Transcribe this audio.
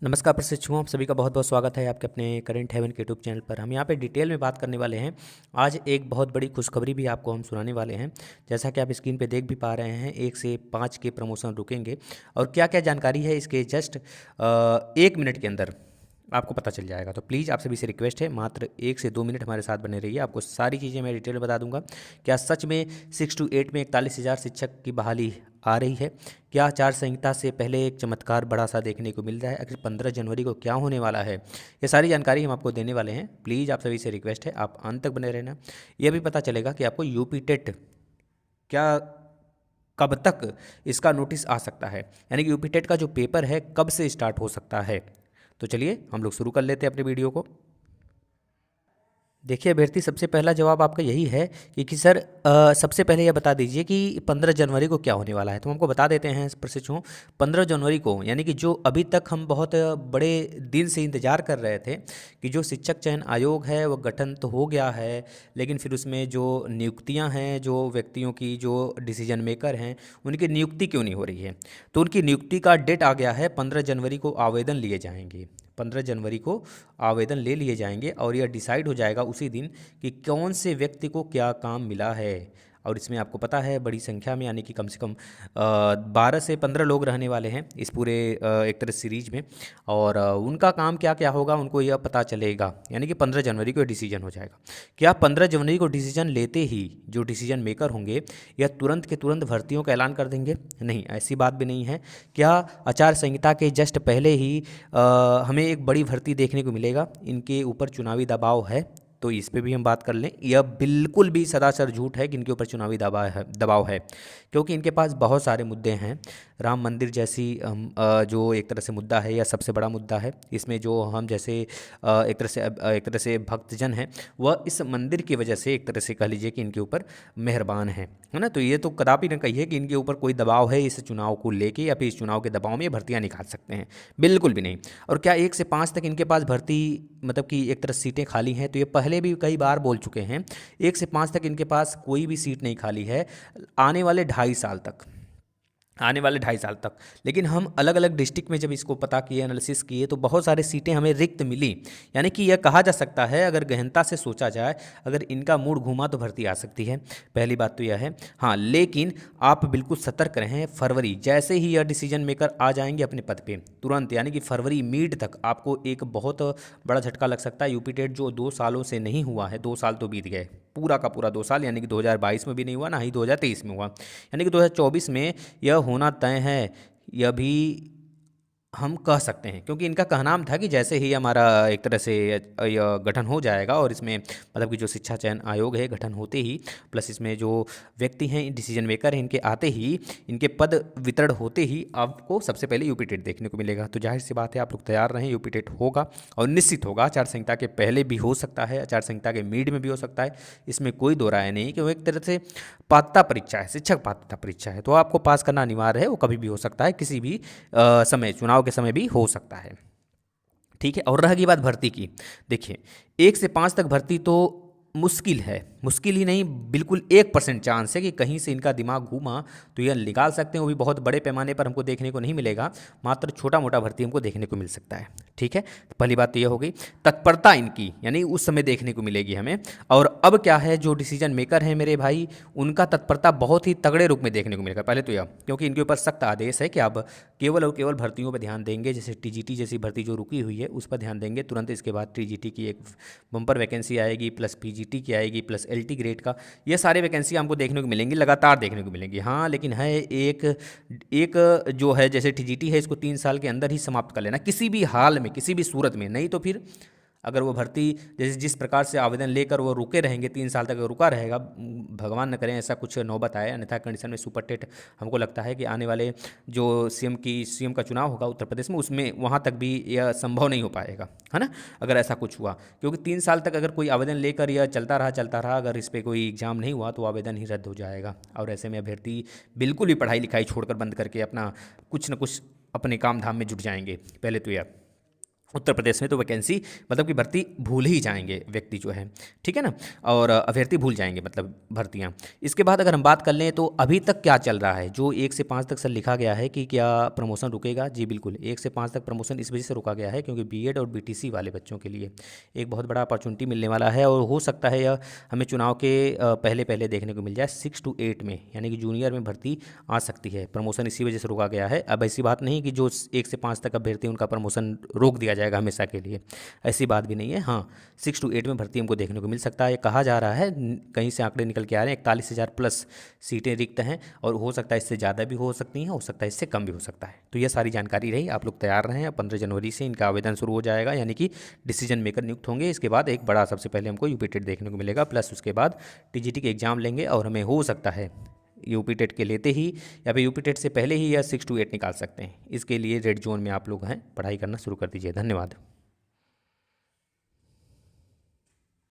नमस्कार प्रशिक्षुओं, आप सभी का बहुत बहुत स्वागत है आपके अपने करंट हेवन के यूट्यूब चैनल पर। हम यहाँ पे डिटेल में बात करने वाले हैं। आज एक बहुत बड़ी खुशखबरी भी आपको हम सुनाने वाले हैं। जैसा कि आप स्क्रीन पे देख भी पा रहे हैं, 1 से 5 के प्रमोशन रुकेंगे और क्या क्या जानकारी है इसके जस्ट 1 मिनट के अंदर आपको पता चल जाएगा। तो प्लीज़ आप सभी से रिक्वेस्ट है, मात्र 1 से 2 मिनट हमारे साथ बने रहिए। आपको सारी चीज़ें मैं डिटेल में बता दूंगा। क्या सच में 6 to 8 में 41,000 शिक्षक की बहाली आ रही है? क्या आचार संहिता से पहले एक चमत्कार बड़ा सा देखने को मिल रहा है? आखिर 15 जनवरी को क्या होने वाला है? ये सारी जानकारी हम आपको देने वाले हैं। प्लीज़ आप सभी से रिक्वेस्ट है, आप अंत तक बने रहना। यह भी पता चलेगा कि आपको यूपी टेट क्या कब तक इसका नोटिस आ सकता है, यानी कि यूपी टेट का जो पेपर है कब से स्टार्ट हो सकता है। तो चलिए हम लोग शुरू कर लेते हैं अपने वीडियो को। देखिए अभ्यर्थी, सबसे पहला जवाब आपका यही है कि सर सबसे पहले यह बता दीजिए कि 15 जनवरी को क्या होने वाला है। तो हमको बता देते हैं प्रशिक्षुओं, 15 जनवरी को, यानी कि जो अभी तक हम बहुत बड़े दिन से इंतजार कर रहे थे कि जो शिक्षक चयन आयोग है वो गठन तो हो गया है, लेकिन फिर उसमें जो नियुक्तियां हैं, जो व्यक्तियों की जो डिसीजन मेकर हैं, उनकी नियुक्ति क्यों नहीं हो रही है। तो उनकी नियुक्ति का डेट आ गया है, 15 जनवरी को आवेदन लिए जाएंगे। 15 जनवरी को आवेदन ले लिए जाएंगे और यह डिसाइड हो जाएगा उसी दिन कि कौन से व्यक्ति को क्या काम मिला है। और इसमें आपको पता है बड़ी संख्या में, यानी कि कम से कम 12 से 15 लोग रहने वाले हैं इस पूरे एक तरह सीरीज में। और उनका काम क्या क्या होगा उनको यह पता चलेगा, यानी कि 15 जनवरी को डिसीजन हो जाएगा। क्या 15 जनवरी को डिसीजन लेते ही जो डिसीजन मेकर होंगे यह तुरंत के तुरंत भर्तियों का ऐलान कर देंगे? नहीं, ऐसी बात भी नहीं है। क्या आचार संहिता के जस्ट पहले ही हमें एक बड़ी भर्ती देखने को मिलेगा? इनके ऊपर चुनावी दबाव है, तो इस पे भी हम बात कर लें। यह बिल्कुल भी सदासर झूठ है कि इनके ऊपर चुनावी दबाव है, क्योंकि इनके पास बहुत सारे मुद्दे हैं। राम मंदिर जैसी जो एक तरह से मुद्दा है, यह सबसे बड़ा मुद्दा है। इसमें जो हम जैसे एक तरह से भक्तजन हैं, वह इस मंदिर की वजह से एक तरह से कह लीजिए कि इनके ऊपर मेहरबान है ना। तो ये तो कदापि न कहिए कि इनके ऊपर कोई दबाव है इस चुनाव को लेके, या फिर इस चुनाव के दबाव में ये भर्तियां निकाल सकते हैं, बिल्कुल भी नहीं। और क्या 1 से 5 तक इनके पास भर्ती, मतलब कि एक तरह सीटें खाली हैं? तो ये पहले भी कई बार बोल चुके हैं, 1 से 5 तक इनके पास कोई भी सीट नहीं खाली है आने वाले 2.5 साल तक, आने वाले 2.5 साल तक। लेकिन हम अलग अलग डिस्ट्रिक्ट में जब इसको पता किए, एनालिसिस किए, तो बहुत सारी सीटें हमें रिक्त मिली। यानी कि यह कहा जा सकता है, अगर गहनता से सोचा जाए, अगर इनका मूड घूमा तो भर्ती आ सकती है। पहली बात तो यह है। हाँ, लेकिन आप बिल्कुल सतर्क रहें। फरवरी जैसे ही यह डिसीजन मेकर आ जाएंगे अपने पद पे, तुरंत, यानी कि फरवरी मिड तक आपको एक बहुत बड़ा झटका लग सकता है। यूपी टेट जो 2 सालों से नहीं हुआ है, 2 साल तो बीत गए, पूरा का पूरा 2 साल, यानी कि 2022 में भी नहीं हुआ, ना ही 2023 में हुआ, यानी कि 2024 में यह होना तय है। यह भी हम कह सकते हैं, क्योंकि इनका कहनाम था कि जैसे ही हमारा एक तरह से यह गठन हो जाएगा, और इसमें मतलब कि जो शिक्षा चयन आयोग है गठन होते ही, प्लस इसमें जो व्यक्ति हैं डिसीजन मेकर हैं, इनके आते ही, इनके पद वितरण होते ही आपको सबसे पहले यूपी टेट देखने को मिलेगा। तो जाहिर सी बात है, आप लोग तैयार रहें, यूपी टेट होगा और निश्चित होगा। आचार संहिता के पहले भी हो सकता है, आचार संहिता के मिड में भी हो सकता है, इसमें कोई दो राय नहीं, कि वो एक तरह से पात्रता परीक्षा है, शिक्षक पात्रता परीक्षा है, तो आपको पास करना अनिवार्य है। वो कभी भी हो सकता है, किसी भी समय, चुनाव के समय भी हो सकता है। ठीक है। और रह गई बात भर्ती की, देखिए 1 से 5 तक भर्ती तो मुश्किल है, मुश्किल ही नहीं, बिल्कुल 1% चांस है कि कहीं से इनका दिमाग घूमा तो यह निकाल सकते हैं। वो भी बहुत बड़े पैमाने पर हमको देखने को नहीं मिलेगा, मात्र छोटा मोटा भर्ती हमको देखने को मिल सकता है। ठीक है, तो पहली बात तो यह हो गई। तत्परता इनकी, यानी उस समय देखने को मिलेगी हमें। और अब क्या है, जो डिसीजन मेकर हैं मेरे भाई, उनका तत्परता बहुत ही तगड़े रूप में देखने को मिलेगा। पहले तो यह, क्योंकि इनके ऊपर सख्त आदेश है कि अब केवल और केवल भर्तियों पर ध्यान देंगे। जैसे टीजीटी जैसी भर्ती जो रुकी हुई है, उस पर ध्यान देंगे तुरंत। इसके बाद टीजीटी की एक बम्पर वैकेंसी आएगी, प्लस पीजीटी की आएगी, प्लस एलटी ग्रेड का, ये सारे वैकेंसी हमको देखने को मिलेंगी, लगातार देखने को मिलेंगी। हाँ, लेकिन है एक एक जो है, जैसे टीजीटी है, इसको 3 साल के अंदर ही समाप्त कर लेना, किसी भी हाल में, किसी भी सूरत में। नहीं तो फिर अगर वो भर्ती जैसे जिस प्रकार से आवेदन लेकर वो रुके रहेंगे, 3 साल तक रुका रहेगा, भगवान न करें ऐसा कुछ नौबत आए, अन्यथा कंडीशन में सुपर टेट हमको लगता है कि आने वाले जो सीएम का चुनाव होगा उत्तर प्रदेश में, उसमें वहाँ तक भी यह संभव नहीं हो पाएगा, है ना, अगर ऐसा कुछ हुआ। क्योंकि 3 साल तक अगर कोई आवेदन लेकर यह चलता रहा, अगर इस पर कोई एग्जाम नहीं हुआ तो आवेदन ही रद्द हो जाएगा। और ऐसे में अभ्यर्थी बिल्कुल भी पढ़ाई लिखाई छोड़कर बंद करके अपना कुछ न कुछ अपने काम धाम में जुट जाएंगे। पहले तो यह। उत्तर प्रदेश में तो वैकेंसी मतलब कि भर्ती भूल ही जाएंगे व्यक्ति जो है, ठीक है ना, और अभ्यर्थी भूल जाएंगे मतलब भर्तियां। इसके बाद अगर हम बात कर लें तो अभी तक क्या चल रहा है, जो 1 से 5 तक सर लिखा गया है कि क्या प्रमोशन रुकेगा, जी बिल्कुल 1 से 5 तक प्रमोशन इस वजह से रोका गया है क्योंकि बीएड और बीटीसी वाले बच्चों के लिए एक बहुत बड़ा अपॉर्चुनिटी मिलने वाला है, और हो सकता है यह हमें चुनाव के पहले पहले देखने को मिल जाए 6 to 8 में, यानी कि जूनियर में भर्ती आ सकती है। प्रमोशन इसी वजह से रोका गया है। अब ऐसी बात नहीं कि जो 1 से 5 तक अभ्यर्थी उनका प्रमोशन रोक दिया जाएगा हमेशा के लिए, ऐसी बात भी नहीं है। हाँ, 6 to 8 में भर्ती हमको देखने को मिल सकता है। ये कहा जा रहा है, कहीं से आंकड़े निकल के आ रहे हैं 41,000 प्लस सीटें रिक्त हैं, और हो सकता है इससे ज़्यादा भी हो सकती हैं, हो सकता है इससे कम भी हो सकता है। तो ये सारी जानकारी रही, आप लोग तैयार रहें। 15 जनवरी से इनका आवेदन शुरू हो जाएगा, यानी कि डिसीजन मेकर नियुक्त होंगे। इसके बाद एक बड़ा, सबसे पहले हमको यूपी टेट देखने को मिलेगा, प्लस उसके बाद टीजीटी के एग्ज़ाम लेंगे, और हमें हो सकता है यूपी टेट के लेते ही या फिर यूपी टेट से पहले ही या 6 to 8 निकाल सकते हैं। इसके लिए रेड जोन में आप लोग हैं, पढ़ाई करना शुरू कर दीजिए। धन्यवाद।